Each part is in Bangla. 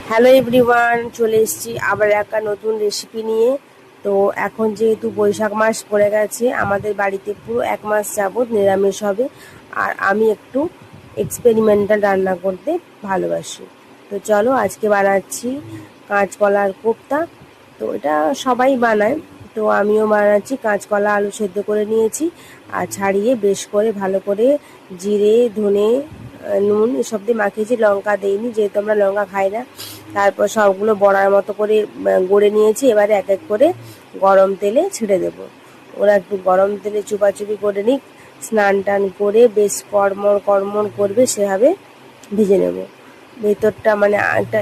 হ্যালো এভরিওয়ান, চলে এসেছি আবার একটা নতুন রেসিপি নিয়ে। তো এখন যেহেতু বৈশাখ মাস পড়ে গেছে, আমাদের বাড়িতে পুরো 1 মাস যাবৎ নিরামিষ হবে। আর আমি একটু এক্সপেরিমেন্টাল রান্না করতে ভালোবাসি। তো চলো আজকে বানাচ্ছি কাঁচকলার কোপ্তা। তো এটা সবাই বানায়, তো আমিও বানাচ্ছি। কাঁচকলা আলু সেদ্ধ করে নিয়েছি আর ছাড়িয়ে বেশ করে ভালো করে জিরে ধনে নুন এসব দিয়ে মাখিয়েছি, লঙ্কা দেইনি যেহেতু আমরা লঙ্কা খাই না। তারপর সবগুলো বড়ার মতো করে গড়ে নিয়েছি। এবারে এক এক করে গরম তেলে ছেড়ে দেব। ওরা একটু গরম তেলে চুপাচুপি করে নিক, স্নান টান করে বেশ কড়মড় কড়মড় করবে সেভাবে ভেজে নেব। ভেতরটা মানে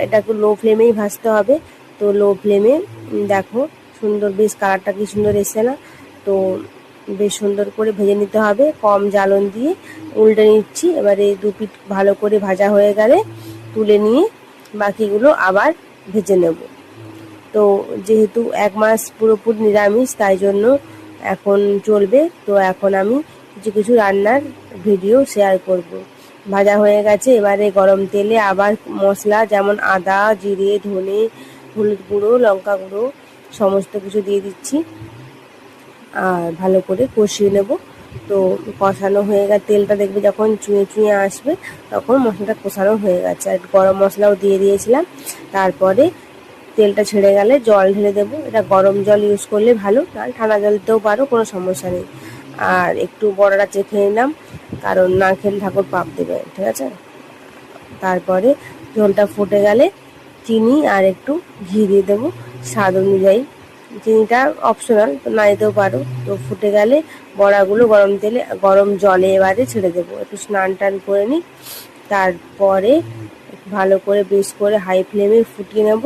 এটা একটু লো ফ্লেমেই ভাজতে হবে। তো লো ফ্লেমে দেখো সুন্দর বেশ কালারটা কি সুন্দর এসছে না? তো বেশ সুন্দর করে ভেজে নিতে হবে কম জ্বালন দিয়ে। উল্টে নিচ্ছি। এবারে দু পিঠ ভালো করে ভাজা হয়ে গেলে তুলে নিয়ে বাকিগুলো আবার ভেজে নেব। তো যেহেতু 1 মাস পুরোপুরি নিরামিষ, তাই জন্য এখন চলবে। তো এখন আমি কিছু কিছু রান্নার ভিডিও শেয়ার করব। ভাজা হয়ে গেছে, এবারে গরম তেলে আবার মশলা যেমন আদা জিরে ধনে হলুদ গুঁড়ো লঙ্কা গুঁড়ো সমস্ত কিছু দিয়ে দিচ্ছি আর ভালো করে কষিয়ে নেব। তো কষানো হয়ে গেছে, তেলটা দেখবে যখন চুঁয়ে চুঁয়ে আসবে তখন মশলাটা কষানো হয়ে গেছে। আর গরম মশলাও দিয়ে দিয়েছিলাম। তারপরে তেলটা ছেড়ে গেলে জল ঢেলে দেবো। এটা গরম জল ইউজ করলে ভালো, আর ঠান্ডা জল দিতেও পারো, কোনো সমস্যা নেই। আর একটু বড়াটা চেখে নিলাম, কারণ না খেলে ঠাকুর পাপ দেবে, ঠিক আছে। তারপরে ঝোলটা ফুটে গেলে চিনি আর একটু ঘি দিয়ে দেবো স্বাদ অনুযায়ী। চিনিটা অপশনাল, তো না দিতেও পারো। তো ফুটে গেলে বড়াগুলো গরম তেলে গরম জলে এবারে ছেড়ে দেবো, একটু স্নান টান করে নিই। তারপরে ভালো করে বেশ করে হাই ফ্লেমে ফুটিয়ে নেব।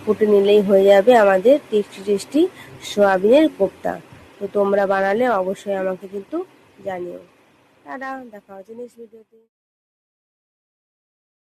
ফুটে নিলেই হয়ে যাবে আমাদের টেস্টি টেস্টি সয়াবিনের কোপ্তা। তো তোমরা বানালে অবশ্যই আমাকে কিন্তু জানিও। টাটা, দেখা হচ্ছে নেক্সট ভিডিওতে।